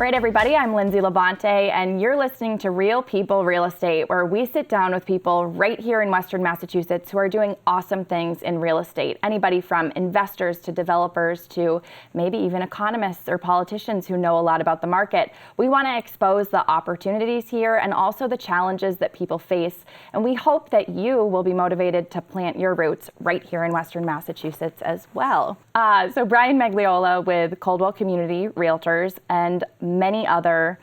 All right, everybody, I'm Lindsay Labonte, and you're listening to Real People Real Estate, where we sit down with people right here in Western Massachusetts who are doing awesome things in real estate. Anybody from investors to developers to maybe even economists or politicians who know a lot about the market. We want to expose the opportunities here and also the challenges that people face, and we hope that you will be motivated to plant your roots right here in Western Massachusetts as well. So Brian Megliola with Coldwell Community Realtors and many other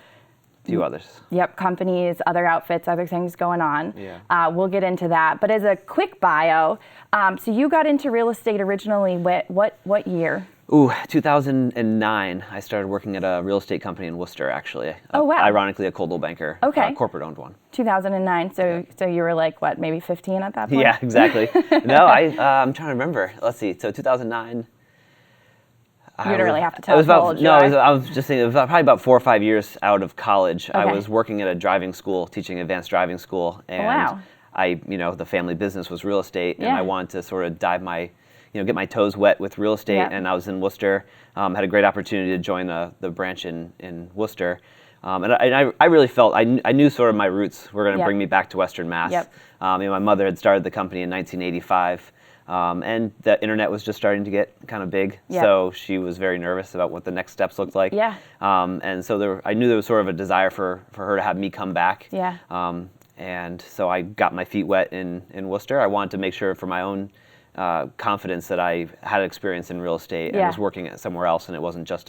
others. Yep, companies, other outfits, other things going on. Yeah. We'll get into that. But as a quick bio, so you got into real estate originally what year? 2009. I started working at a real estate company in Worcester, actually. Oh, wow. Ironically, a Coldwell banker. Okay. Corporate-owned one. 2009. So you were like, what, maybe 15 at that point? Yeah, exactly. No, I'm trying to remember. Let's see. So 2009. You don't really have to tell us how old you are. I was just saying, it was probably about 4 or 5 years out of college. Okay. I was working at a driving school, teaching advanced driving school, and wow. the family business was real estate, and Yeah. I wanted to sort of get my toes wet with real estate, Yeah. and I was in Worcester, had a great opportunity to join the branch in Worcester, and I really felt, I knew sort of my roots were going to Yep. bring me back to Western Mass. Yep. My mother had started the company in 1985. And the internet was just starting to get kind of big, Yeah. so she was very nervous about what the next steps looked like. Yeah. And so I knew there was sort of a desire for her to have me come back. Yeah. And so I got my feet wet in Worcester. I wanted to make sure for my own confidence that I had experience in real estate and Yeah. was working at somewhere else, and it wasn't just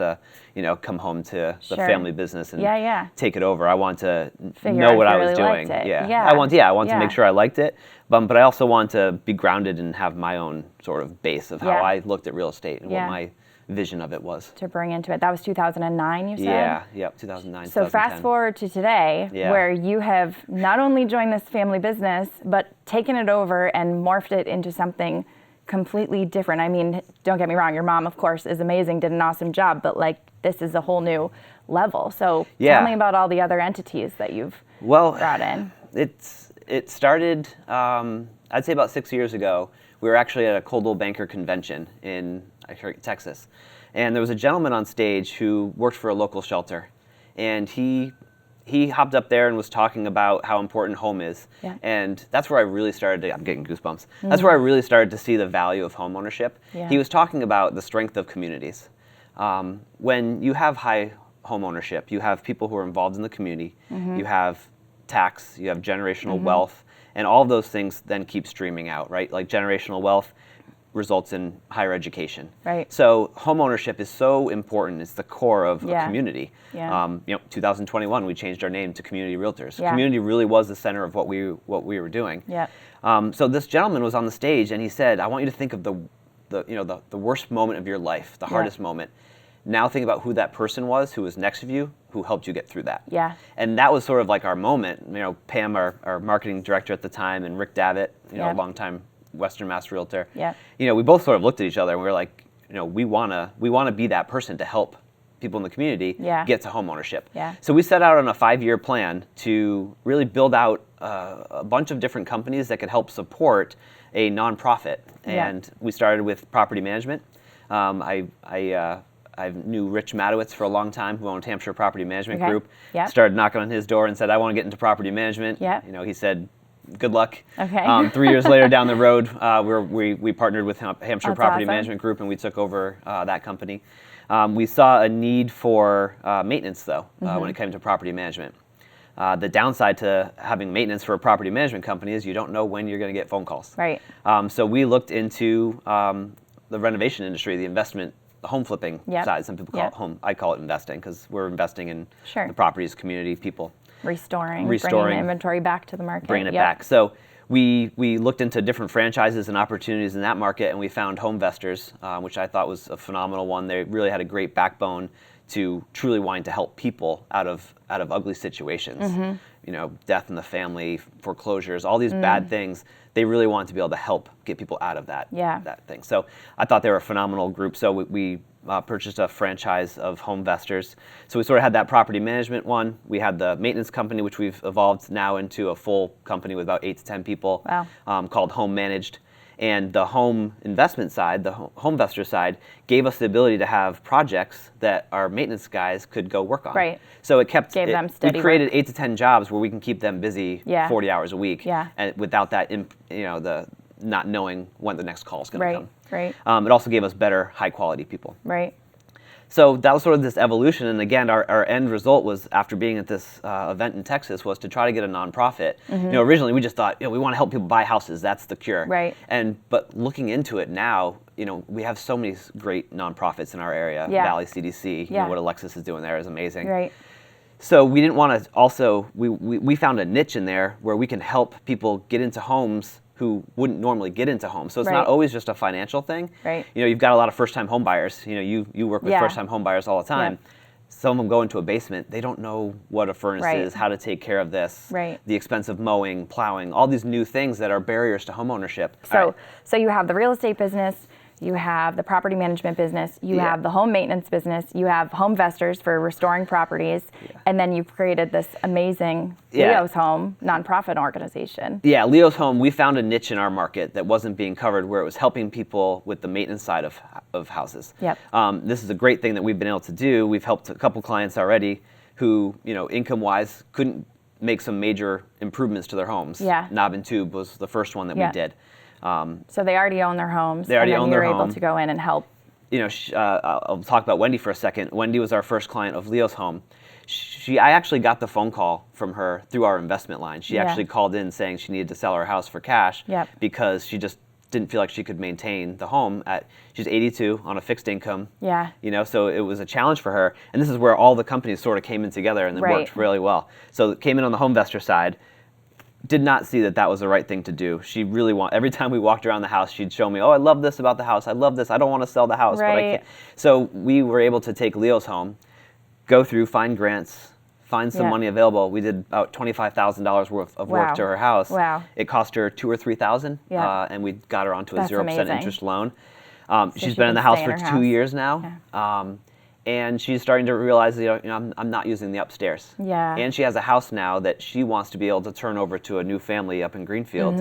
come home to the Sure. family business and Yeah. take it over. I wanted to Figure know out what if I you was really doing. liked it. Yeah. Yeah. I wanted Yeah. to make sure I liked it, but I also want to be grounded and have my own sort of base of how Yeah. I looked at real estate and Yeah. what my vision of it was. To bring into it. That was 2009, you said? Yeah, yep, 2009, So 2010. fast forward to today, Yeah. where you have not only joined this family business, but taken it over and morphed it into something completely different. I mean, don't get me wrong, your mom, of course, is amazing, did an awesome job, but like this is a whole new level. So Yeah. tell me about all the other entities that you've brought in. It started, I'd say about 6 years ago. We were actually at a Coldwell Banker convention in Texas. And there was a gentleman on stage who worked for a local shelter. And he hopped up there and was talking about how important home is. Yeah. And that's where I really started to, I'm getting goosebumps. That's where I really started to see the value of home ownership. Yeah. He was talking about the strength of communities. When you have high home ownership, you have people who are involved in the community, you have tax, you have generational wealth, and all of those things then keep streaming out, right? Like generational wealth results in higher education. Right. So home ownership is so important. It's the core of Yeah. a community. Yeah. 2021, we changed our name to Community Realtors. Yeah. Community really was the center of what we were doing. Yeah. So this gentleman was on the stage and he said, "I want you to think of the worst moment of your life, the hardest moment. Now think about who that person was, who was next to you, who helped you get through that." Yeah. And that was sort of like our moment. Pam, our marketing director at the time, and Rick Davitt, Yeah. a longtime Western Mass realtor. Yeah. We both sort of looked at each other and we were like, we wanna be that person to help people in the community Yeah. get to home ownership. Yeah. So we set out on a 5-year plan to really build out a bunch of different companies that could help support a nonprofit. Yeah. And we started with property management. I knew Rich Matowitz for a long time, who owned Hampshire Property Management Okay. Group. Yep. Started knocking on his door and said, "I want to get into property management." Yep. He said, "Good luck." Okay. 3 years later down the road, we partnered with Hampshire That's Property awesome. Management Group, and we took over that company. We saw a need for maintenance, though, when it came to property management. The downside to having maintenance for a property management company is you don't know when you're going to get phone calls. Right. So we looked into the renovation industry, the home flipping Yep. side. Some people call Yep. it home. I call it investing because we're investing in Sure. the properties, community, people. Restoring, bringing Restoring. the inventory back to the market. Bringing it Yep. back. So we looked into different franchises and opportunities in that market, and we found Homevestors, which I thought was a phenomenal one. They really had a great backbone to truly wanting to help people out of ugly situations. Death in the family, foreclosures, all these bad things. They really wanted to be able to help get people out of that thing. So I thought they were a phenomenal group. So we purchased a franchise of Homevestors. So we sort of had that property management one. We had the maintenance company, which we've evolved now into a full company with about 8 to 10 people. Wow. Called Home Managed. And the home investment side, the home investor side, gave us the ability to have projects that our maintenance guys could go work on. Right. So Gave them steady we created work. 8 to 10 jobs where we can keep them busy 40 hours a week, and without that, the not knowing when the next call is going to come. Right. It also gave us better, high quality people. Right. So that was sort of this evolution, and again, our end result was, after being at this event in Texas, was to try to get a nonprofit. Originally we just thought, we want to help people buy houses. That's the cure. Right. But looking into it now, we have so many great nonprofits in our area. Valley CDC, what Alexis is doing there is amazing. Right. So we didn't want to also, we found a niche in there where we can help people get into homes who wouldn't normally get into homes. So it's not always just a financial thing. Right. You've got a lot of first-time home buyers. You work with first-time home buyers all the time. Some of them go into a basement. They don't know what a furnace is, how to take care of this, the expense of mowing, plowing, all these new things that are barriers to home ownership. So you have the real estate business, you have the property management business, you have the home maintenance business, you have home investors for restoring properties, and then you've created this amazing Leo's Home nonprofit organization. Yeah, Leo's Home, we found a niche in our market that wasn't being covered, where it was helping people with the maintenance side of houses. This is a great thing that we've been able to do. We've helped a couple clients already who, income-wise, couldn't make some major improvements to their homes. Knob and tube was the first one that we did. So they already own their homes. They already and then own their you're home. able to go in and help. I'll talk about Wendy for a second. Wendy was our first client of Leo's Home. I actually got the phone call from her through our investment line. She actually called in saying she needed to sell her house for cash because she just didn't feel like she could maintain the home. She's 82 on a fixed income. So it was a challenge for her. And this is where all the companies sort of came in together and it worked really well. So it came in on the home investor side. Did not see that was the right thing to do. She really every time we walked around the house, she'd show me, I love this about the house. I love this. I don't want to sell the house, but I can't. So we were able to take Leo's Home, go through, find grants, find some money available. We did about $25,000 worth of work to her house. It cost her $2,000 or $3,000, and we got her onto a 0% interest loan. She's been in the house for 2 years now. And she's starting to realize, I'm not using the upstairs. And she has a house now that she wants to be able to turn over to a new family up in Greenfield.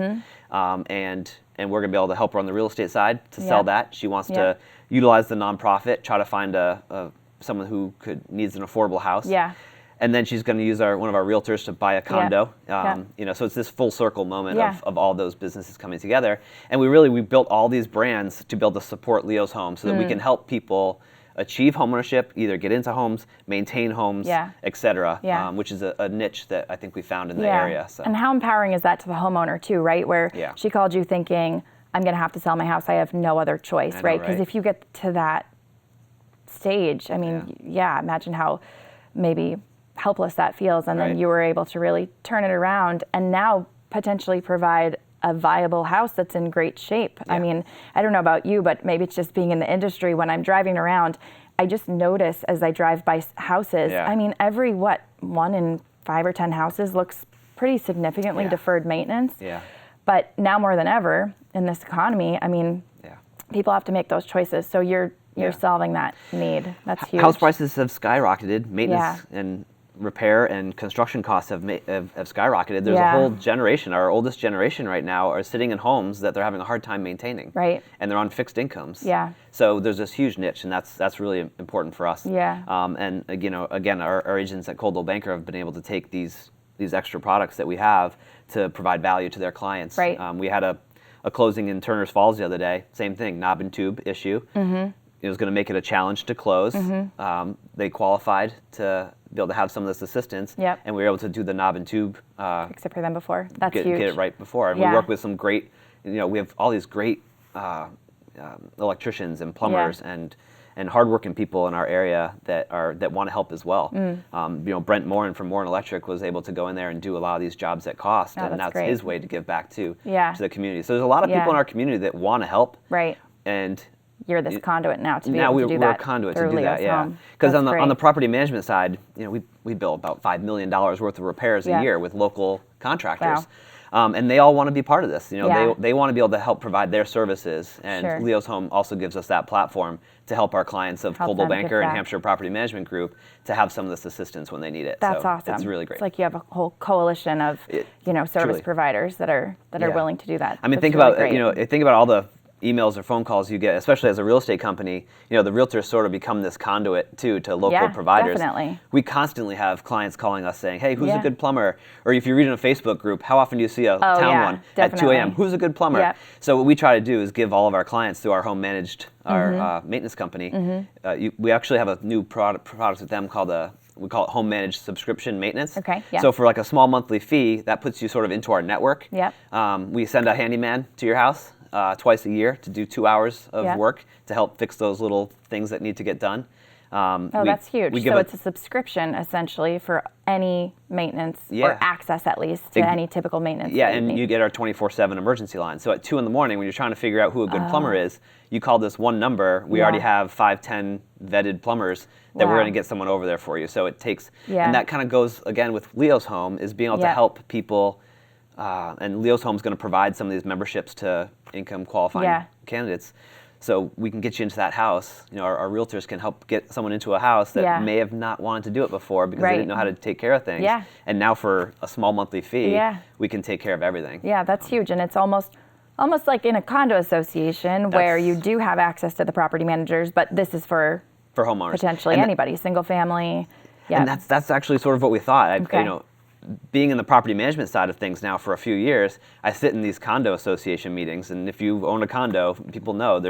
And we're going to be able to help her on the real estate side to sell that. She wants to utilize the nonprofit, try to find someone who needs an affordable house. And then she's going to use one of our realtors to buy a condo. So it's this full circle moment of all those businesses coming together. And we built all these brands to be able to support Leo's Home so that we can help people achieve homeownership, either get into homes, maintain homes, et cetera, which is a niche that I think we found in the area. So. And how empowering is that to the homeowner too, right? Where she called you thinking, I'm going to have to sell my house. I have no other choice, right? Because if you get to that stage, I mean, imagine how maybe helpless that feels. And then you were able to really turn it around and now potentially provide a viable house that's in great shape. I mean, I don't know about you, but maybe it's just being in the industry. When I'm driving around, I just notice as I drive by houses, I mean, every 1 in 5 or 10 houses looks pretty significantly deferred maintenance. But now more than ever in this economy, I mean, people have to make those choices. So you're solving that need. That's huge. House prices have skyrocketed. Maintenance and repair and construction costs have skyrocketed. There's a whole generation, our oldest generation right now, are sitting in homes that they're having a hard time maintaining. And they're on fixed incomes. So there's this huge niche, and that's really important for us. And again, our agents at Coldwell Banker have been able to take these extra products that we have to provide value to their clients. We had a closing in Turner's Falls the other day. Same thing, knob and tube issue. It was going to make it a challenge to close. They qualified to be able to have some of this assistance, and we were able to do the knob and tube. Fix it for them before. That's huge. Get it right before. And we work with some great, we have all these great electricians and plumbers and hardworking people in our area that want to help as well. Brent Morin from Morin Electric was able to go in there and do a lot of these jobs at cost, and that's his way to give back to the community. So there's a lot of people in our community that want to help. And you're this conduit now to be able to do that. Now we're a conduit to do that, Because on the property management side, we bill about $5 million worth of repairs a year with local contractors. And they all want to be part of this. Yeah. They want to be able to help provide their services, and Sure. Leo's Home also gives us that platform to help our clients of Help Coldwell them get Banker and that. Hampshire Property Management Group to have some of this assistance when they need it. That's so awesome. It's really great. It's like you have a whole coalition of service truly. providers that are Yeah. willing to do that. I mean, That's think really about great. think about all the emails or phone calls you get, especially as a real estate company. The realtors sort of become this conduit too to local Yeah, providers. definitely. We constantly have clients calling us saying, "Hey, who's a Yeah. good plumber?" Or if you read in a Facebook group, how often do you see a town yeah, one at 2 a.m.? definitely. Who's a good plumber? Yep. So what we try to do is give all of our clients through our home managed our maintenance company. We actually have a new product with them called we call it home managed subscription maintenance. Okay, yeah. So for like a small monthly fee, that puts you sort of into our network. Yep. We send a handyman to your house twice a year to do 2 hours of Yep. work to help fix those little things that need to get done. That's huge. So it's a subscription essentially for any maintenance or access at least to any typical maintenance. Yeah, that and need. you get our 24/7 emergency line. So at 2 in the morning when you're trying to figure out who a good plumber is, you call this one number. We already have 5-10 vetted plumbers that we're Wow. going to get someone over there for you. So it takes, Yeah. and that kind of goes again with Leo's Home is being able to Yep. help people. And Leo's Home is going to provide some of these memberships to income qualifying Yeah. candidates. So we can get you into that house. Our realtors can help get someone into a house that may have not wanted to do it before because they didn't know how to take care of things. Yeah. And now for a small monthly fee, Yeah. we can take care of everything. Yeah, that's huge, and it's almost like in a condo association where you do have access to the property managers, but this is for homeowners. potentially And anybody, single family. Yeah. And that's actually sort of what we thought. Okay. Being in the property management side of things now for a few years, I sit in these condo association meetings, and if you own a condo, people know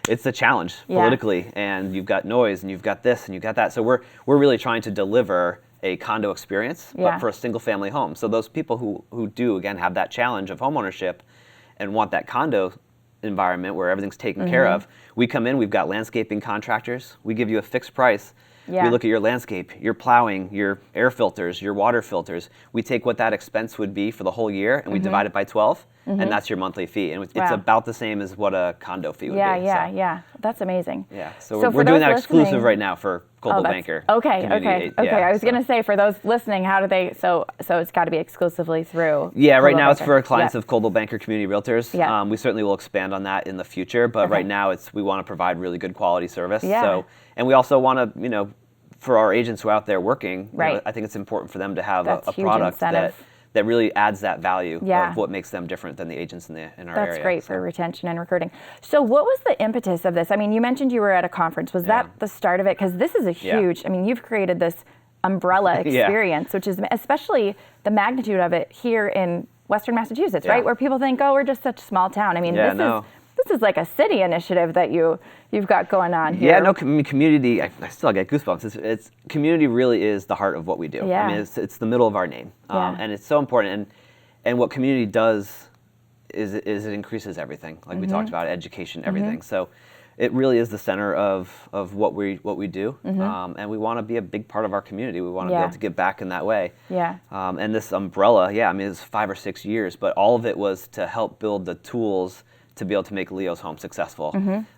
it's a challenge politically, and you've got noise, and you've got this, and you've got that. So we're really trying to deliver a condo experience, but for a single family home. So those people who do again have that challenge of homeownership and want that condo environment where everything's taken care of, we come in, we've got landscaping contractors, we give you a fixed price. Yeah. We look at your landscape, your plowing, your air filters, your water filters. We take what that expense would be for the whole year and we divide it by 12, and that's your monthly fee. And it's Wow. about the same as what a condo fee would be. Yeah. That's amazing. Yeah, so for we're doing those that exclusive listening- right now for Coldwell that's- Banker. Okay. Community. I was gonna say for those listening, how do they? So it's got to be exclusively through. Yeah, right Coldwell now it's Banker. for clients Yep. of Coldwell Banker Community Realtors. Yeah. We certainly will expand on that in the future, but right now we want to provide really good quality service. Yeah. So, and we also want to, for our agents who are out there working, Right. I think it's important for them to have That's a huge product incentive. that really adds that value Yeah. of what makes them different than the agents in our area. That's great So- for retention and recruiting. So what was the impetus of this? I mean, you mentioned you were at a conference. Was that the start of it? Because this is a huge, I mean, you've created this umbrella experience, which is especially the magnitude of it here in Western Massachusetts, right? Where people think, oh, we're just such a small town. I mean, this is like a city initiative that you've got going on here. Yeah, no, community, I still get goosebumps. It's community really is the heart of what we do. Yeah. I mean, it's the middle of our name. And it's so important. And what community does is it increases everything, like we talked about, education, everything. So it really is the center of what we do. And we want to be a big part of our community. We want to be able to give back in that way. Yeah. And this umbrella, I mean, it's 5 or 6 years, but all of it was to help build the tools to be able to make Leo's Home successful.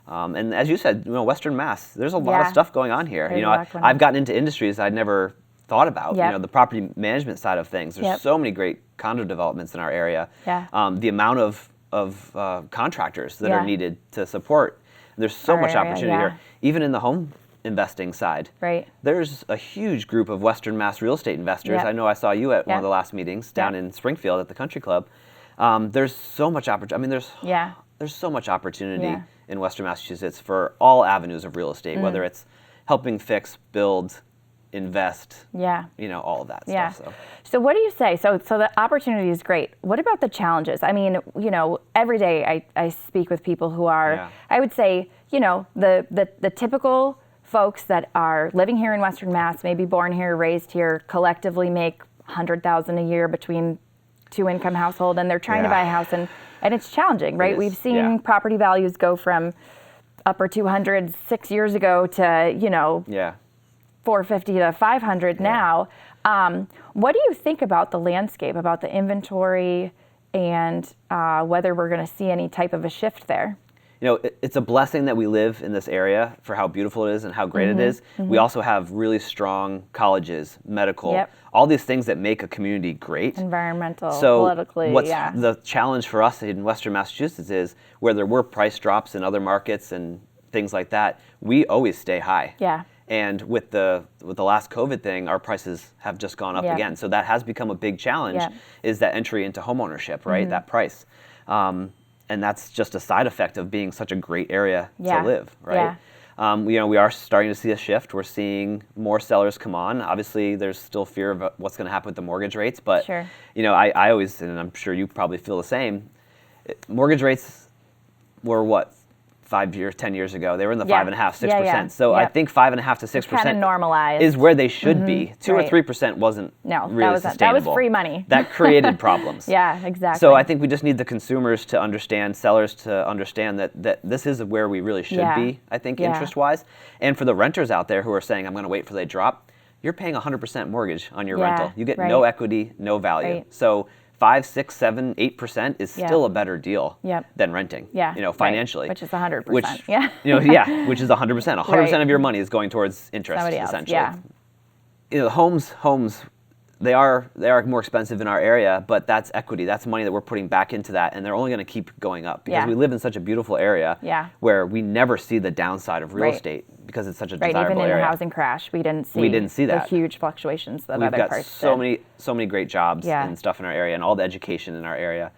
And as you said, Western Mass, there's a lot of stuff going on here. There's a lot going on. I've gotten into industries I'd never thought about. Yep. The property management side of things. There's so many great condo developments in our area. Yeah. The amount of contractors that Yeah. are needed to support. There's so Our much area, opportunity here, even in the home investing side. Right. There's a huge group of Western Mass real estate investors. Yep. I know I saw you at one Yep. of the last meetings down in Springfield at the Country Club. There's so much opportunity. I mean, there's so much opportunity in Western Massachusetts for all avenues of real estate, whether it's helping fix, build, invest, all of that stuff. So what do you say? So the opportunity is great. What about the challenges? I mean, every day I speak with people who are, I would say, the typical folks that are living here in Western Mass, maybe born here, raised here, collectively make $100,000 a year between two-income household, and they're trying to buy a house, and it's challenging, right? We've seen property values go from upper 200 6 years ago to 450 to 500 now. What do you think about the landscape, about the inventory, and whether we're going to see any type of a shift there? it's a blessing that we live in this area for how beautiful it is and how great it is. We also have really strong colleges, medical, all these things that make a community great. Environmental, so politically, what's the challenge for us in Western Massachusetts is where there were price drops in other markets and things like that, we always stay high. Yeah. And with the last COVID thing, our prices have just gone up again. So that has become a big challenge, is that entry into homeownership, right? That price. And that's just a side effect of being such a great area to live, right? We are starting to see a shift. We're seeing more sellers come on. Obviously, there's still fear of what's going to happen with the mortgage rates. But, I always, and I'm sure you probably feel the same, mortgage rates were what? 10 years ago, they were in the 5.5%, 6%. So I think 5.5% to 6% kind of normalized is where they should be. 2 or 3% wasn't really sustainable. That was free money. That created problems. Yeah, exactly. So I think we just need the consumers to understand, sellers to understand that this is where we really should be, I think, interest-wise. And for the renters out there who are saying, I'm going to wait for they drop, you're paying 100% mortgage on your rental. You get no equity, no value. So 5, 6, 7, 8% is still a better deal than renting. Financially, which is 100%. Which which is 100%. 100% of your money is going towards interest, essentially. Homes, they are more expensive in our area, but that's equity. That's money that we're putting back into that, and they're only going to keep going up because we live in such a beautiful area where we never see the downside of real estate because it's such a desirable area. Even in the housing crash, we didn't see that. The huge fluctuations that other parts did. We've got so many great jobs and stuff in our area, and all the education in our area.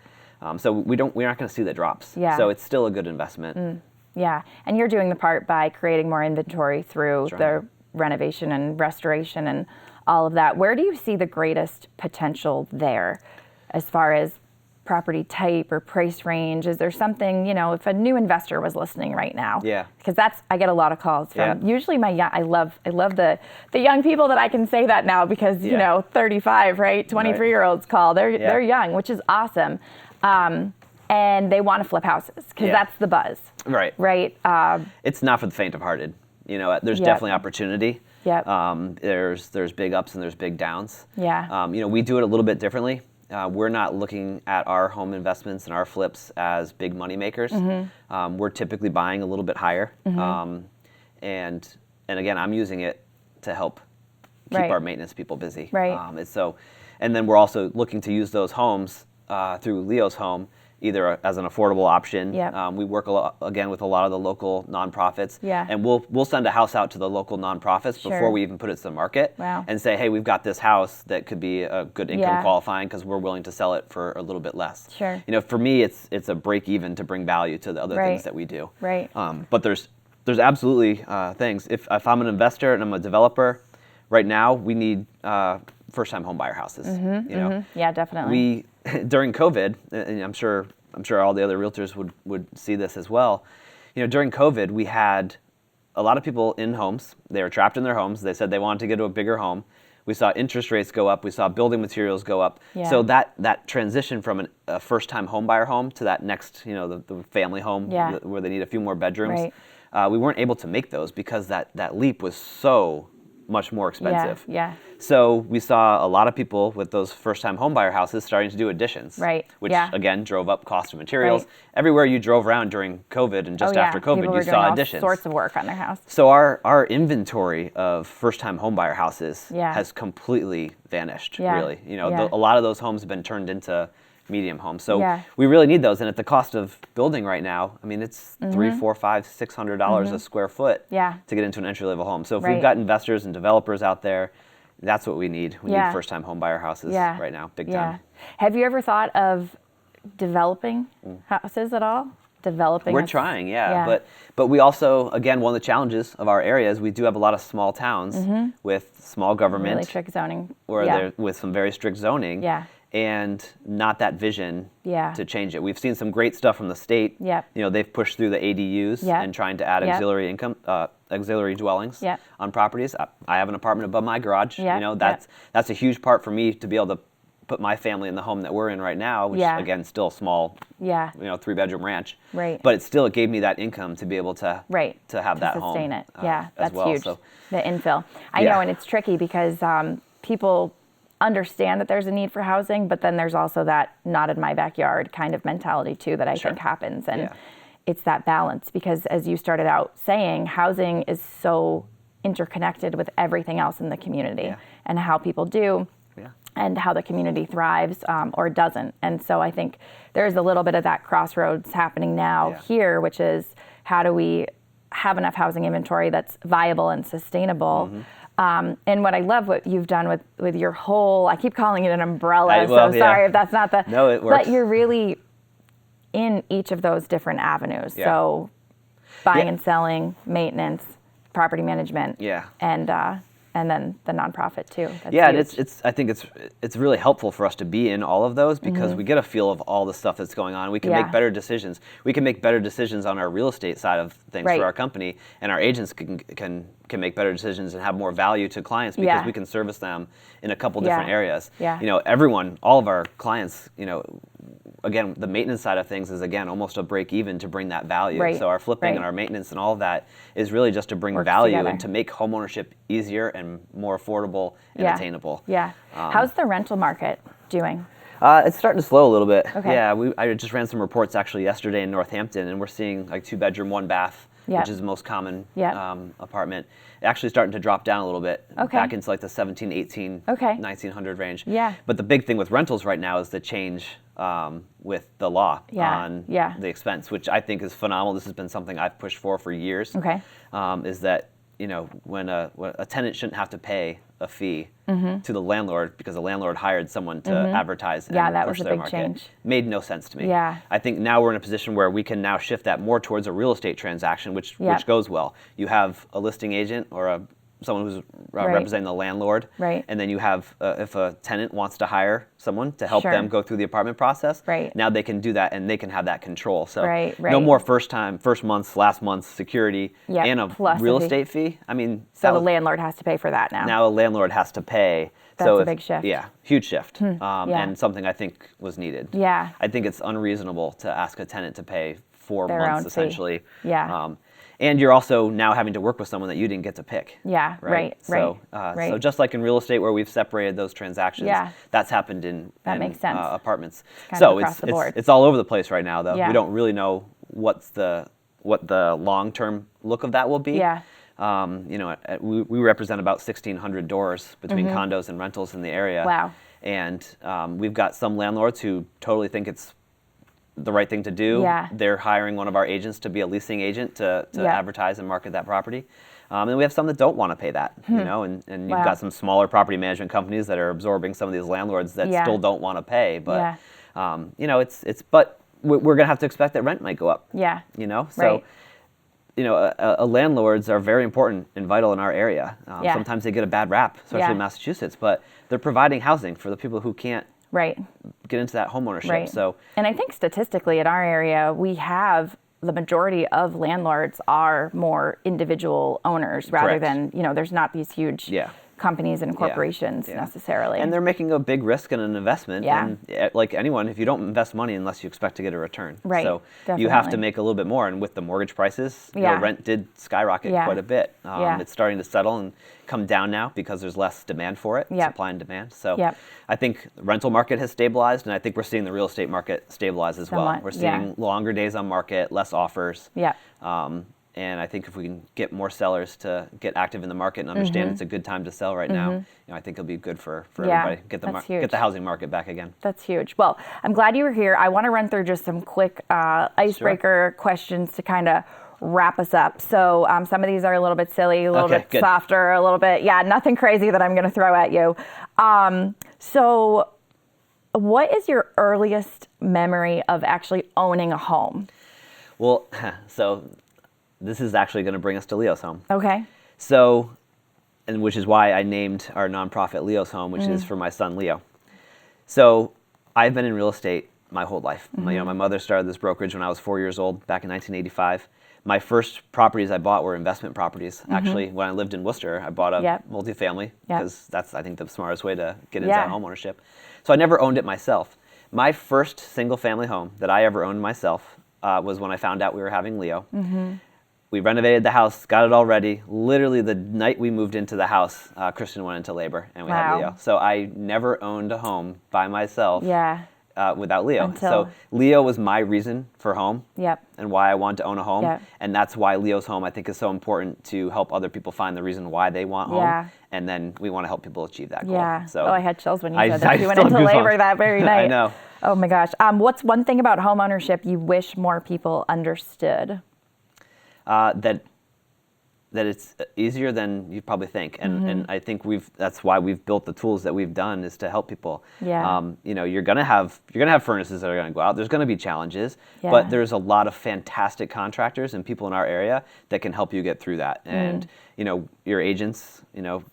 So we're not going to see the drops. So it's still a good investment. Yeah, and you're doing the part by creating more inventory through the renovation and restoration and all of that. Where do you see the greatest potential there as far as property type or price range? Is there something, if a new investor was listening right now? Because I get a lot of calls from usually I love the young people that I can say that now because 35, right? 23-year-olds call. They're young, which is awesome. And they want to flip houses because that's the buzz. Right. It's not for the faint of hearted. There's definitely opportunity. There's big ups and there's big downs. We do it a little bit differently. We're not looking at our home investments and our flips as big money makers. We're typically buying a little bit higher. And again, I'm using it to help keep our maintenance people busy. And then we're also looking to use those homes through Leo's Home either as an affordable option. We work again with a lot of the local nonprofits, and we'll send a house out to the local nonprofits before we even put it to the market, and say, hey, we've got this house that could be a good income qualifying because we're willing to sell it for a little bit less. For me, it's a break even to bring value to the other things that we do. But there's absolutely things. If I'm an investor and I'm a developer, right now we need first-time home buyer houses. Yeah, definitely. During COVID, and I'm sure all the other realtors would see this as well. During COVID, we had a lot of people in homes. They were trapped in their homes. They said they wanted to get to a bigger home. We saw interest rates go up. We saw building materials go up. So that transition from a first-time home buyer home to that next, the family home where they need a few more bedrooms, we weren't able to make those because that leap was so much more expensive. So we saw a lot of people with those first-time homebuyer houses starting to do additions, which again drove up cost of materials. Everywhere you drove around during COVID and just after COVID, people you saw additions. All sorts of work on their house. So our inventory of first-time homebuyer houses has completely vanished. Really, a lot of those homes have been turned into medium homes. So we really need those. And at the cost of building right now, I mean, it's $300, $400, $500, $600 a square foot to get into an entry-level home. So if we've got investors and developers out there, that's what we need. We need first-time home buyer houses right now, big time. Have you ever thought of developing houses at all? We're trying, but we also, again, one of the challenges of our area is we do have a lot of small towns with small government, really strict zoning, or they're with some very strict zoning, and not that vision to change it. We've seen some great stuff from the state. They've pushed through the ADUs and trying to add auxiliary dwellings on properties. I have an apartment above my garage. That's a huge part for me to be able to put my family in the home that we're in right now, which again, still small, 3-bedroom ranch. But it gave me that income to be able to have that home. Sustain it. That's huge. So, the infill. I know, and it's tricky because people understand that there's a need for housing, but then there's also that not in my backyard kind of mentality too that I think happens. And it's that balance, because as you started out saying, housing is so interconnected with everything else in the community and how people do and how the community thrives or doesn't. And so I think there's a little bit of that crossroads happening now here, which is how do we have enough housing inventory that's viable and sustainable. And what I love what you've done with your whole, I keep calling it an umbrella, sorry if that's not the, no, it works. But you're really in each of those different avenues. So buying and selling, maintenance, property management, and then the nonprofit too. That's huge. And I think it's really helpful for us to be in all of those, because we get a feel of all the stuff that's going on. We can make better decisions. We can make better decisions on our real estate side of things for our company, and our agents can make better decisions and have more value to clients, because we can service them in a couple different areas. You know, all of our clients, you know, again, the maintenance side of things is, again, almost a break even to bring that value. So our flipping and our maintenance and all of that is really just to bring value and to make homeownership easier and more affordable and attainable. How's the rental market doing? It's starting to slow a little bit. I just ran some reports actually yesterday in Northampton, and we're seeing like 2-bedroom, 1-bath, which is the most common apartment. Actually starting to drop down a little bit, back into like the 17, 18, 1900 range. But the big thing with rentals right now is the change with the law on the expense, which I think is phenomenal. This has been something I've pushed for years. Is that, you know, when a tenant shouldn't have to pay a fee to the landlord because the landlord hired someone to advertise and that push was a their big market. change. Made no sense to me. I think now we're in a position where we can now shift that more towards a real estate transaction, which goes well. You have a listing agent or someone who's representing the landlord, and then you have, if a tenant wants to hire someone to help them go through the apartment process, now they can do that and they can have that control. So no more first month's, last month's security and a real estate fee. I mean, so the landlord has to pay for that now. Now a landlord has to pay. That's a big shift. Yeah, huge shift, and something I think was needed. I think it's unreasonable to ask a tenant to pay 4 months essentially. And you're also now having to work with someone that you didn't get to pick. So just like in real estate where we've separated those transactions, that's happened in apartments. So it's all over the place right now, though. We don't really know what the long-term look of that will be. You know, we represent about 1,600 doors between condos and rentals in the area. And we've got some landlords who totally think it's the right thing to do. They're hiring one of our agents to be a leasing agent to advertise and market that property. And we have some that don't want to pay that, you know, and you've got some smaller property management companies that are absorbing some of these landlords that still don't want to pay. But, you know, but we're going to have to expect that rent might go up. You know, so, you know, landlords are very important and vital in our area. Sometimes they get a bad rap, especially in Massachusetts, but they're providing housing for the people who can't get into that homeownership. So, and I think statistically in our area, we have the majority of landlords are more individual owners rather than, you know, there's not these huge companies and corporations necessarily. And they're making a big risk and an investment. And like anyone, if you don't invest money unless you expect to get a return. So you have to make a little bit more. And with the mortgage prices, you know, rent did skyrocket quite a bit. It's starting to settle and come down now because there's less demand for it, supply and demand. So I think the rental market has stabilized, and I think we're seeing the real estate market stabilize as well. We're seeing longer days on market, less offers. And I think if we can get more sellers to get active in the market and understand it's a good time to sell right now, you know, I think it'll be good for everybody. Get the housing market back again. That's huge. Well, I'm glad you were here. I want to run through just some quick icebreaker questions to kind of wrap us up. So some of these are a little bit silly, a little bit softer, a little bit, nothing crazy that I'm going to throw at you. So what is your earliest memory of actually owning a home? Well, so this is actually going to bring us to Leo's Home. So, and which is why I named our nonprofit Leo's Home, which is for my son Leo. So I've been in real estate my whole life. You know, my mother started this brokerage when I was 4 years old, back in 1985. My first properties I bought were investment properties. Actually, when I lived in Worcester, I bought a multifamily because that's, I think, the smartest way to get into homeownership. So I never owned it myself. My first single family home that I ever owned myself was when I found out we were having Leo. We renovated the house, got it all ready. Literally the night we moved into the house, Kristen went into labor and we had Leo. So I never owned a home by myself without Leo. Until- So Leo was my reason for home. Yep. And why I wanted to own a home. Yep. And that's why Leo's home, I think, is so important to help other people find the reason why they want home. Yeah. And then we want to help people achieve that goal. Yeah. So I had chills when you I said that. You went still have into labor goosebumps. that very night. I know. Oh my gosh. What's one thing about home ownership you wish more people understood? That it's easier than you probably think, and I think that's why we've built the tools that we've done, is to help people. Yeah. You're gonna have furnaces that are gonna go out. There's gonna be challenges, Yeah. but there's a lot of fantastic contractors and people in our area that can help you get through that. And your agents,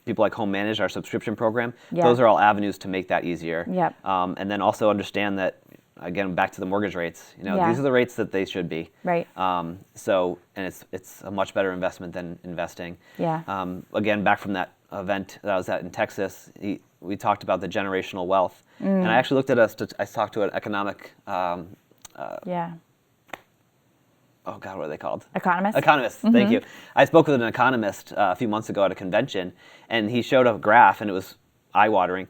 people like Home Manage, our subscription program. Yeah. Those are all avenues to make that easier. Yep. And then also understand that. Again, back to the mortgage rates. Yeah. These are the rates that they should be. Right. And it's a much better investment than investing. Yeah. Again, back from that event that I was at in Texas, we talked about the generational wealth, and I actually looked at I talked to an economic. Yeah. Oh God, what are they called? Economist? Economist. Thank you. I spoke with an economist a few months ago at a convention, and he showed a graph, and it was eye-watering.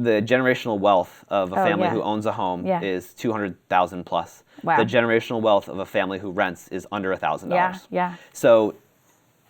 The generational wealth of a family who owns a home is 200,000 plus. Wow. The generational wealth of a family who rents is under $1,000. Yeah. So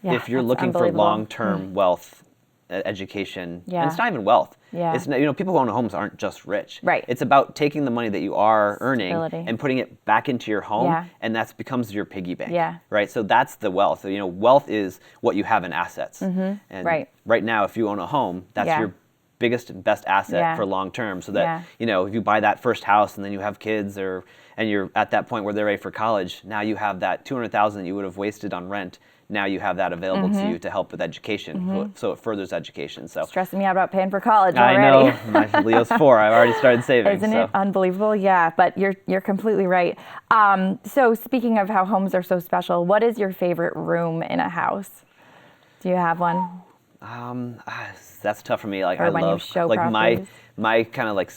Yeah, if you're that's looking for unbelievable. long-term wealth, education, Yeah. and it's not even wealth. Yeah. It's not, people who own homes aren't just rich. Right. It's about taking the money that you are earning Stability. and putting it back into your home, Yeah. and that becomes your piggy bank. Yeah. Right. So that's the wealth. Wealth is what you have in assets. And Right now, if you own a home, that's Yeah. your biggest and best asset Yeah. for long term, so that if you buy that first house and then you have kids, and you're at that point where they're ready for college, now you have that 200,000 you would have wasted on rent. Now you have that available to you to help with education, so it furthers education. So Stressing me out about paying for college I already. know, my Leo's 4. I've already started saving. Isn't it unbelievable? Yeah, but you're completely right. So speaking of how homes are so special, what is your favorite room in a house? Do you have one? That's tough for me. Like, Or I when you love show like properties? my kind of like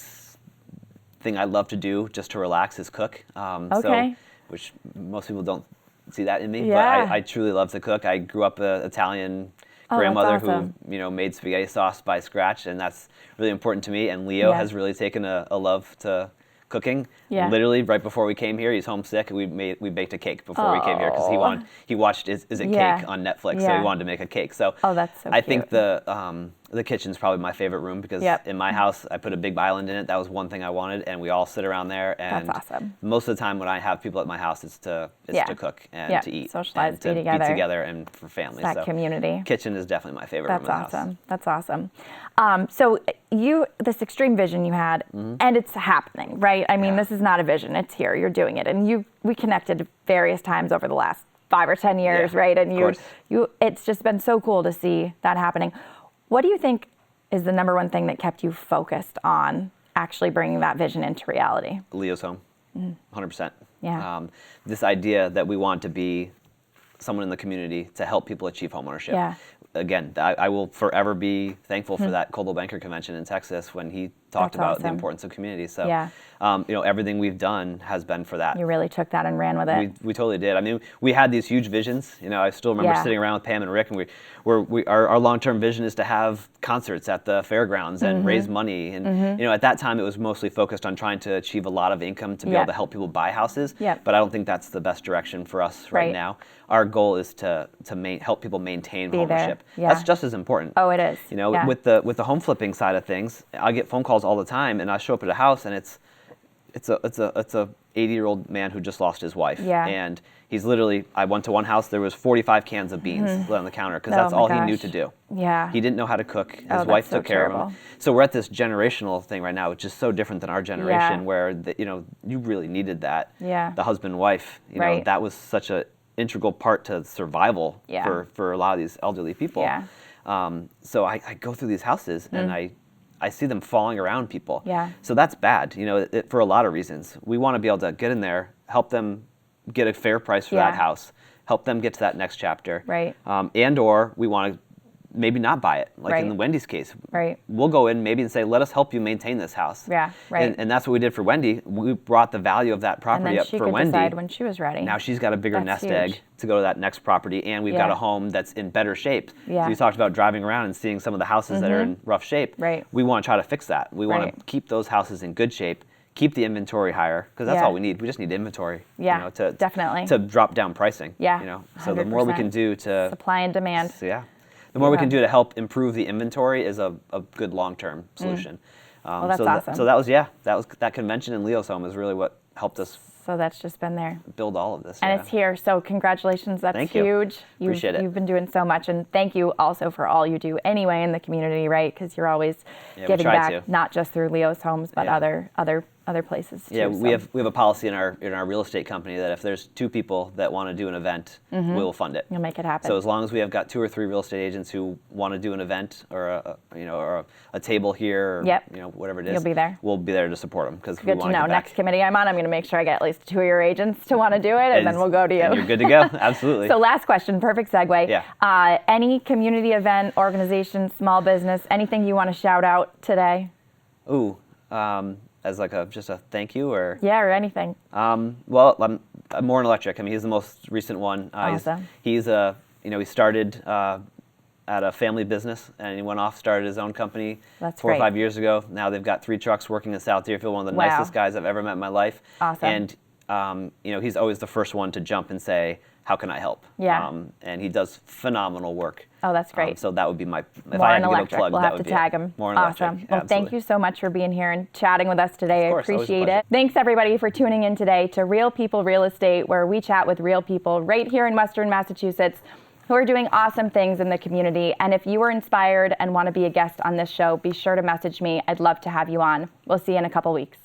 thing I love to do just to relax is cook. Okay. Which most people don't see that in me, Yeah. but I truly love to cook. I grew up an Italian Oh, that's grandmother awesome. who made spaghetti sauce by scratch, and that's really important to me. And Leo Yeah. has really taken a love to cooking. Yeah. Literally right before we came here, he's homesick. We baked a cake before we came here because he watched Is It Yeah. Cake on Netflix, so Yeah. he wanted to make a cake. So That's so I cute. think the kitchen's probably my favorite room because in my house I put a big island in it. That was one thing I wanted, and we all sit around there. And That's awesome. most of the time when I have people at my house, it's to cook and to eat, Socialize, and be to together. be together, and for family. That so community. kitchen is definitely my favorite room in the house. That's awesome. So this extreme vision you had, and it's happening, right? I mean, this is not a vision; it's here. You're doing it, and we connected various times over the last 5 or 10 years, right? And it's just been so cool to see that happening. What do you think is the number one thing that kept you focused on actually bringing that vision into reality? Leo's home, 100%. Yeah. This idea that we want to be someone in the community to help people achieve homeownership. Yeah. Again, I will forever be thankful for that Coldwell Banker Convention in Texas when he talked That's about the awesome. importance of community. So, Yeah. Everything we've done has been for that. You really took that and ran with it. We totally did. I mean, we had these huge visions. I still remember Yeah. sitting around with Pam and Rick, and our long-term vision is to have concerts at the fairgrounds and raise money. And at that time, it was mostly focused on trying to achieve a lot of income to be able to help people buy houses. Yeah. But I don't think that's the best direction for us right now. Our goal is to help people maintain Be there. ownership. Yeah. That's just as important. Oh, it is. Yeah. With the home flipping side of things, I get phone calls all the time, and I show up at a house, and it's a 80-year-old man who just lost his wife. Yeah. And he's literally, I went to one house, there was 45 cans of beans lit on the counter because Oh that's my all he knew gosh. to do. Yeah. He didn't know how to cook. His that's wife so took care of terrible. him. So we're at this generational thing right now, which is so different than our generation, where you really needed that. Yeah. The husband wife, Right. that was such an integral part to survival Yeah. for a lot of these elderly people. Yeah. So I go through these houses and I see them falling around people. Yeah. So that's bad, for a lot of reasons. We want to be able to get in there, help them get a fair price for that house, help them get to that next chapter. Right. Or we want to maybe not buy it, like in the Wendy's case. Right. We'll go in maybe and say, let us help you maintain this house. Yeah, right. And that's what we did for Wendy. We brought the value of that And property then up she for could Wendy. decide when she was ready. Now she's got a bigger That's nest huge. egg to go to that next property, and we've got Yeah. a home that's in better shape. Yeah. So you talked about driving around and seeing some of the houses that are in rough shape. Right. We want to try to fix that. We want Right. to keep those houses in good shape, keep the inventory higher, because that's Yeah. all we need. We just need inventory. Yeah, definitely. To drop down pricing. Yeah, So the more we can 100%. do to Supply and demand. yeah, the more we Yeah. can do to help improve the inventory is a good long-term solution. Well, that's so awesome. So that convention in Leo's home is really what helped us So that's just been there. build all of this. And yeah. it's here. So congratulations. That's Thank you. huge. Appreciate it. You've been doing so much. And thank you also for all you do anyway in the community, right? Because you're always Yeah, we giving try back, to. not just through Leo's Homes, but Yeah. other places too. Yeah, so. we have a policy in our real estate company that if there's 2 people that want to do an event, we will fund it. You'll make it happen. So as long as we have got 2 or 3 real estate agents who want to do an event or a table here, or, Yep. whatever it is, You'll be there. We'll be there to support them because we Good to want to know. give back. Next committee I'm on, I'm going to make sure I get at least 2 of your agents to want to do it, and then we'll go to you. And you're good to go. Absolutely. So last question, perfect segue. Yeah. Any community event, organization, small business, anything you want to shout out today? Ooh, as like just a thank you, or Yeah, or anything. well, I'm more in electric. I mean, he's the most recent one. Awesome. He started at a family business, and he went off, started his own company That's 4 or great. 5 years ago. Now they've got 3 trucks working in South Deerfield. One of the Wow. nicest guys I've ever met in my life. Awesome. And he's always the first one to jump and say, "How can I help?" Yeah. And he does phenomenal work. Oh, that's great. So that would be if More I had in to give a electric. plug, We'll that have to would be tag it. him. More in Awesome. electric. Well, thank Absolutely. you so much for being here and chatting with us today. Of course, I always a appreciate pleasure. it. Thanks everybody for tuning in today to Real People Real Estate, where we chat with real people right here in Western Massachusetts who are doing awesome things in the community. And if you are inspired and want to be a guest on this show, be sure to message me. I'd love to have you on. We'll see you in a couple weeks.